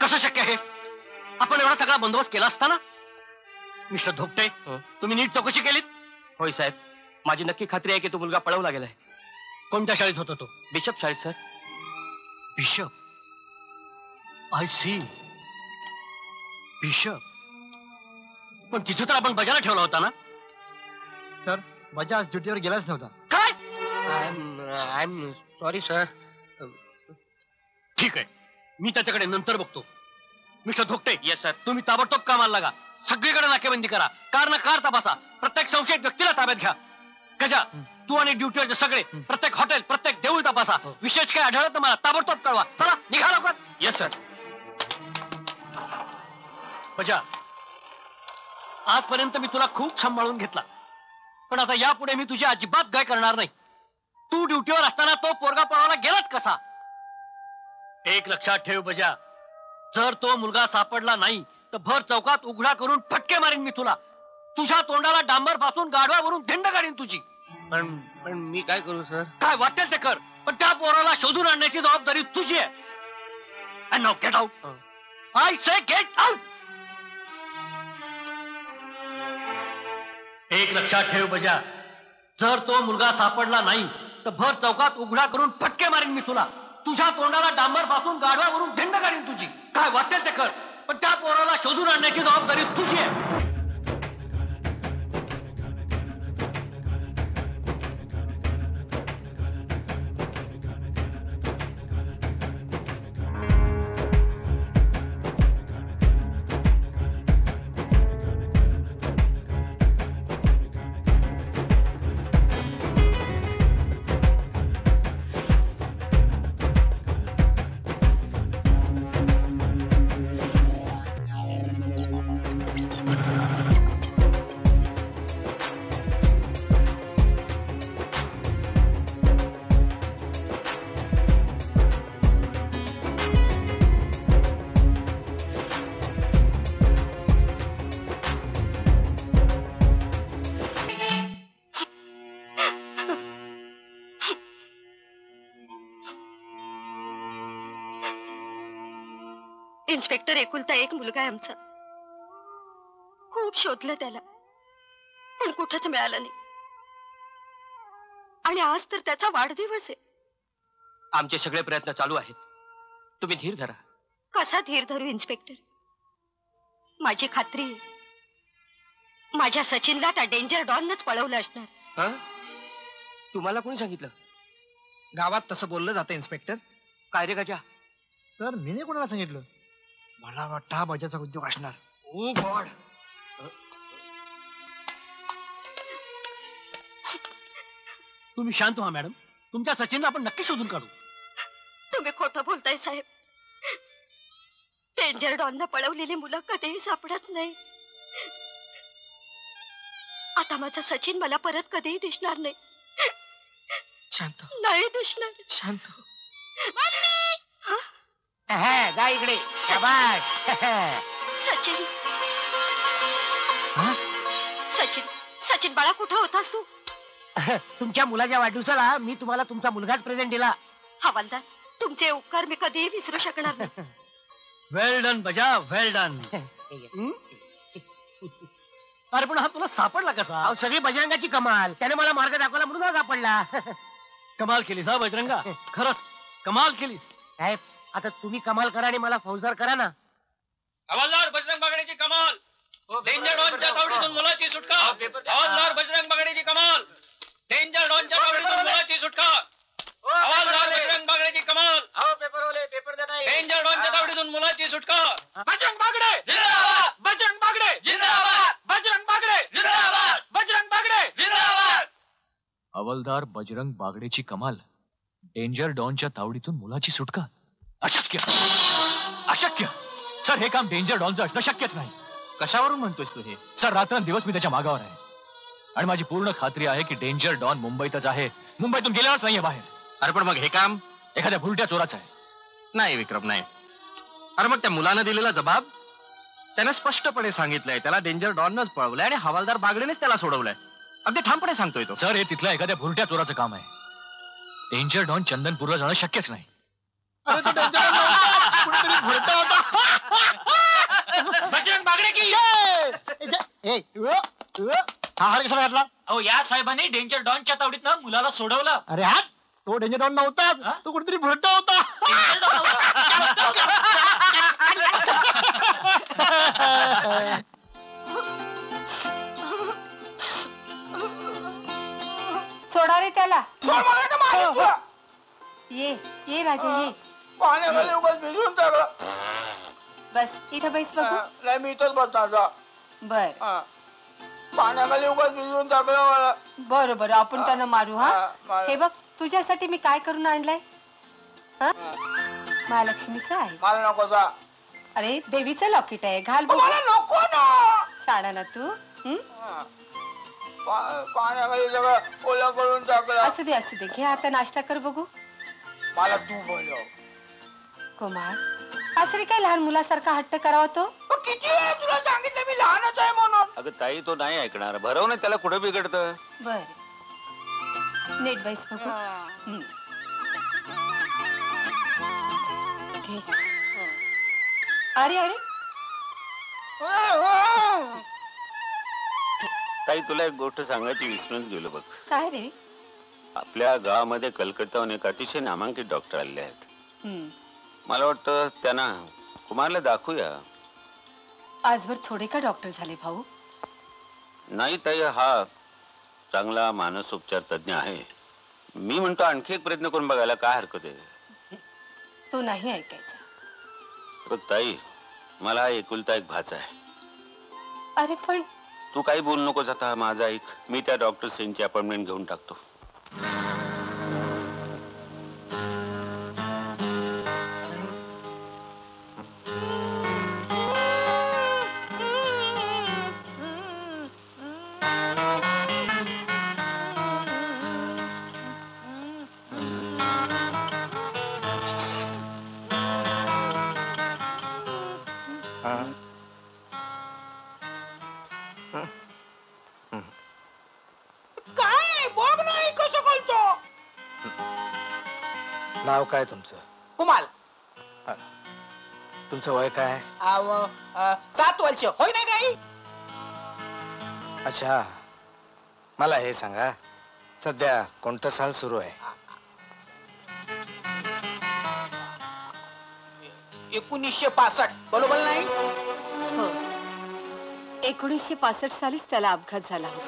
कसं शक्य आहे? आपण एवढा सगळा बंदोबस्त केला असता ना? मिस्टर धोकटे, तुम्ही नीट चौकशी केलीत? होय साहेब, माझी नक्की खात्री आहे की तो मुलगा पळवला गेलाय. कोणत्या शाळेत होता तो? बिशप शाळेत sir. Bishop? I see. Bishop. पण तिथे तर आपण बजाला ठेवला होता ना? सर, बजा आज ड्युटीवर गेलाच नव्हता. काय? I am sorry sir. ठीक आहे, मी त्याच्याकडे नंतर बघतो. Mister Dhokte, yes sir. तुम्ही ताबडतोब कामाला लागा. सगळीकडे नाकेबंदी करा. कार ना कार तपासा. प्रत्येक संशयित व्यक्तीला ताब्यात घ्या. गजा, तू आणि ड्युटीवरचे सगळे प्रत्येक हॉटेल, प्रत्येक देऊळ तपासा. विशेष काय आढळलं तर मला ताबडतोब कळवा. चला निघा लवकर. Yes sir. बजा, आजपर्यंत मी तुला खूप सांभाळून घेतला, पण आता यापुढे मी तुझी अजिबात गाय करणार नाही. तू ड्युटीवर असताना तो पोरगा पळवायला गेलाच कसा? एक लक्षात ठेव बजा, जर तो मुलगा सापडला नाही तर भर चौकात उघडा करून फटके मारीन मी तुला. तुझ्या तोंडाला डांबर पासून गाढवावरून धिंड काढीन तुझी. पण मी काय करू सर? काय वाटेल ते कर, पण त्या पोराला शोधून आणण्याची जबाबदारी तुझी आहे. And now get out. I say get out. एक लक्षात ठेव बजा, जर तो मुलगा सापडला नाही तर भर चौकात उघडा करून फटके मारीन मी तुला. तुझ्या तोंडाला डांबर पासून गाढवावरून धिंड काढीन तुझी. काय वाटेल ते कर, पण त्या पोराला शोधून आणण्याची जबाबदारी तुझी आहे. इन्स्पेक्टर, एकुलता एक मुलगा आहे आमचा. खूप शोधलं त्याला, पण कुठंच मिळालं नाही. आणि आज तर त्याचा वाढदिवस आहे. आमचे सगळे प्रयत्न चालू आहेत, तुम्ही धीर धरा. कसा धीर धरू इन्स्पेक्टर? माझी खात्री आहे, माझ्या सचिनला त्या डेंजर डॉनच पळवलं असणार. तुम्हाला कोणी सांगितलं? गावात तसं बोललं जातं इन्स्पेक्टर. काय रे गजा? सर, मी नाही कोणाला सांगितलं. मला वाटतं हा बजाचा उद्योग असणार. ओ गॉड. तुम्ही शांत व्हा मॅडम. तुमच्या सचिनला आपण नक्की शोधून काढू. तुम्ही खोटं बोलताय साहेब. डेंजर डॉननं पळवलेली मुलं कधीही सापडत नाही. आता माझा सचिन मला परत कधीही दिसणार नाही. शांत नाही दिसणार. शांत. जा इकडे. शाबाश. सचिन, सचिन, सचिन बाळा, कुठं होतास तू? तुमच्या मुलाच्या वाढदिवसाला मी तुम्हाला तुमचा मुलगाच प्रेझेंट दिला. हवालदार, तुमचे उपकार मी कधीही विसरू शकणार नाही. वेल डन बजा, वेल डन. अरे पण हा तुला सापडला कसा? सगळी बजरंगाची कमाल. त्याने मला मार्ग दाखवला म्हणून सापडला. कमाल केलीस हा बजरंगा, खरंच कमाल केलीस. साहेब, आता तुम्ही कमाल करा आणि मला फौजदार करा ना. हवालदार बजरंग बागडेची कमाल. डेंजर डॉनच्या तावडीतून मुलाची सुटका. हवालदार बजरंग बागडेची कमाल. डेंजर डॉनच्या तावडीतून मुलाची सुटका. हवालदार बजरंग बागडेची कमाल. पेपर द्या. डेंजर डॉनच्या तावडीतून मुलाची सुटका. बजरंग बागडे जिंदाबाद. बजरंग बागडे जिंदाबाद. बजरंग बागडे जिंदाबाद. बजरंग बागडे जिंदाबाद. हवालदार बजरंग बागडेची कमाल. डेंजर डॉनच्या तावडीतून मुलाची सुटका. अशक्य, अशक्य सर. हे काम डेंजर डॉनचं असणं शक्यच नाही. कशावरून म्हणतोस तू हे? सर, रात्रंदिवस मी त्याच्या मागावर आहे आणि माझी पूर्ण खात्री आहे की डेंजर डॉन मुंबईतच आहे. मुंबईतून गेलेलाच नाहीये बाहेर. अरे पण मग हे काम एखाद्या भुरट्या चोराचं आहे. नाही विक्रम, नाही. अरे मग त्या मुलानं दिलेला जबाब त्याने स्पष्टपणे सांगितलंय त्याला डेंजर डॉनच पळवलंय आणि हवालदार बागडेनेच त्याला सोडवलंय. अगदी ठामपणे सांगतोय तो. सर, हे तिथल्या एखाद्या भुरट्या चोराचं काम आहे. डेंजर डॉन चंदनपूरला जाणं शक्यच नाही. अरे तो डेंजर डॉन कुठेतरी भुरटा होता. हा हार कशाला घातला? अहो या साहेबांनी डेंजर डॉनच्या तावडीतनं मुलाला सोडवलं. अरे हा तो डेंजर डॉन नव्हताच, हा? तो कुठेतरी भुरटा होता. Danger Don नव्हता. सोडा रे त्याला. ये राजा ये. पाण्याखाली उगाच भिजून टाकला. बस इथं बैस बघू. नाही मी इथंच बसणार. बर पाण्याखाली उगाच भिजून टाकला मला. बरं बरं आपण त्यांना मारू. हा मारू. हे बघ तुझ्यासाठी मी काय करून आणलंय. महालक्ष्मीचं आहे. मला नको जा. अरे देवीचं लॉकेट आहे, घाल बघू. मला नको ना. शाळा ना तू. पाण्याखाली सगळं ओला करून टाकला. असू दे घे आता नाश्ता कर बघू. मला तू बोलव. कुमार असं रे काय लहान मुलासारखा हट्ट करावा तो. किती वेळा तुला सांगितलं मी लहानच आहे म्हणून. अगं ताई तो नाही ऐकणार. भरव नाही त्याला कुठं बिघडतं. बर नीट बैस बघू. घे. अरे अरे ताई तुला एक गोष्ट सांगायची विसरूनच गेलो बघ. काय रे. आपल्या गावामध्ये कलकत्ताहून एक अतिशय नामांकित डॉक्टर आले आहेत. मला वाटतं त्यांना कुमारला दाखवूया. आजवर थोडे का डॉक्टर झाले भाऊ. नाही ताई हा चांगला मानसोपचार तज्ञ आहे. मी म्हणतो आणखी एक प्रयत्न करून बघायला काय हरकत आहे. तू नाही ऐकायचं. ताई मला एकुलता एक भाचा आहे. अरे पण तू काही बोलू नकोस आता. माझा ऐक. मी त्या डॉक्टर सेनची अपॉइंटमेंट घेऊन टाकतो. काय बघ नाही कसं करतो. नाव काय तुमचं? कुमाल. तुमचं वय काय? 7 वर्ष होय ना काही. अच्छा मला हे सांगा सध्या कोणतं साल सुरू आहे? 1965 बरोबर नाही. हो 1965 सालीच त्याला अपघात झाला होता.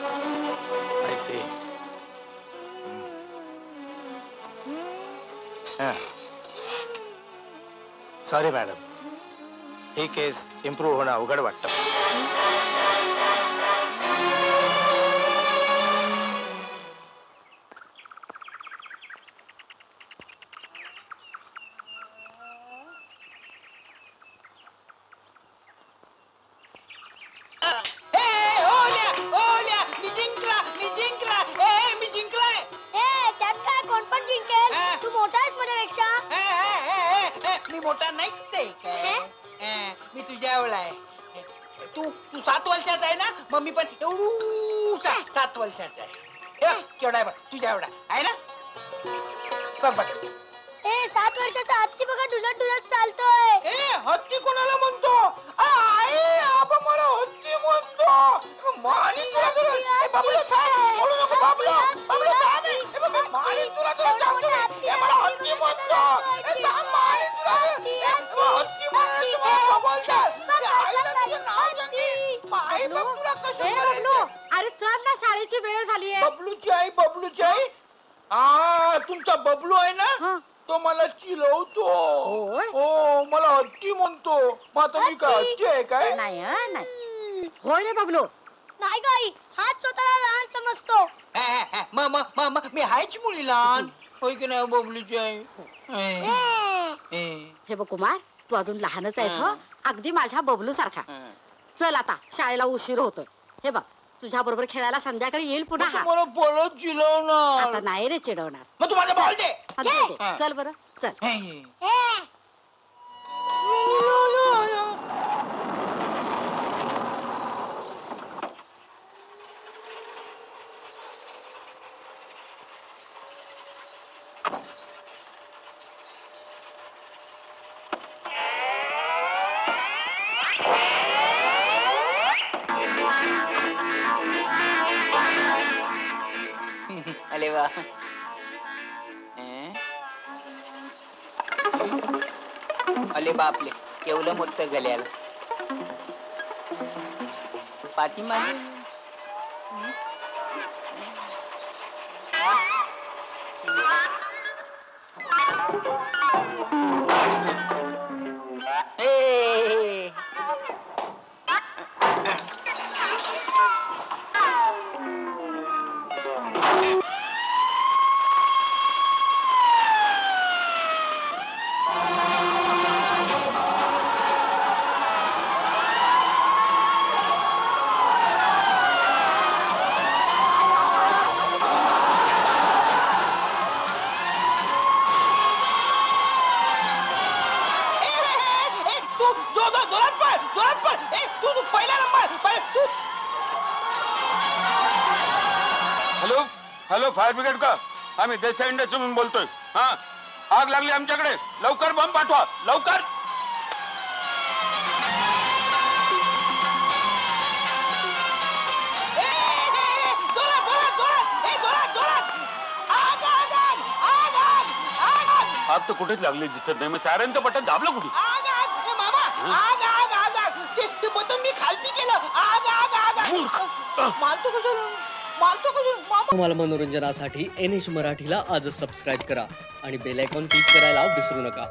सॉरी मॅडम ही केस इम्प्रूव्ह होणं अवघड वाटतं. मी मोठा नाही काय. मी तुझ्या एवढा आहे. तू 7 वर्षाचा आहे ना. मग मी पण एवढू 7 वर्षाचा आहे. केवढा आहे बघ तुझ्या एवढा आहे ना. बघ बघ 7 वर्षाचा हत्ती बघा डुलत डुलत चालतोय. हत्ती कोणाला म्हणतो. आई आपण मला हत्ती म्हणतो. मारी तुला बाबलो थांब. बोलू नको बाबलो. बाबलो थांब. मारी तुला सांगतो. मला हत्ती म्हणतो. मारी तुला हत्ती म्हणायचं मला बोलतात. आईला तुझं नाव सांगे. आई बघ तुला कसं करायचं. अरे चल ना शाळेची वेळ झालीये. बबलूची आई. तुमचा बबलू आहे ना तो मला चिलवतो. हो मला हत्ती म्हणतो. मग आता मी काय हत्ती आहे काय. नाही होय रे बबलू. नाही गाई हाच स्वतःला लहान समजतो. मी हायच मुली लहान होय की नाही बबलूची आई. हे बघ कुमार तू अजून लहानच आहेस हो. अगदी माझ्या बबलू सारखा. चल आता शाळेला उशीर होतोय. हे बघ तुझ्या बरोबर खेळायला संध्याकाळी येईल पुन्हा. हा मला परत चिलवणार. आता नाही रे चिडवणार. मग तुम्हाला बॉल दे. चल बरं चल. अरे वा अले बापले केवलं मोठं गल्याला पाठीमागे ए हॅलो हॅलो फायर ब्रिगेड का आम्ही देसाई इंडस्ट्रीमधून बोलतोय हा आग लागली आमच्याकडे लवकर बंब पाठवा लवकर आग तर कुठेच लागली दिसत नाही मग सायरनचं बटन दाबलं कुठे मी खालती केलं तुम्हाला मनोरंजनासाठी NH मराठीला आजच सबस्क्राईब करा आणि बेल आयकॉन क्लिक करायला विसरू नका.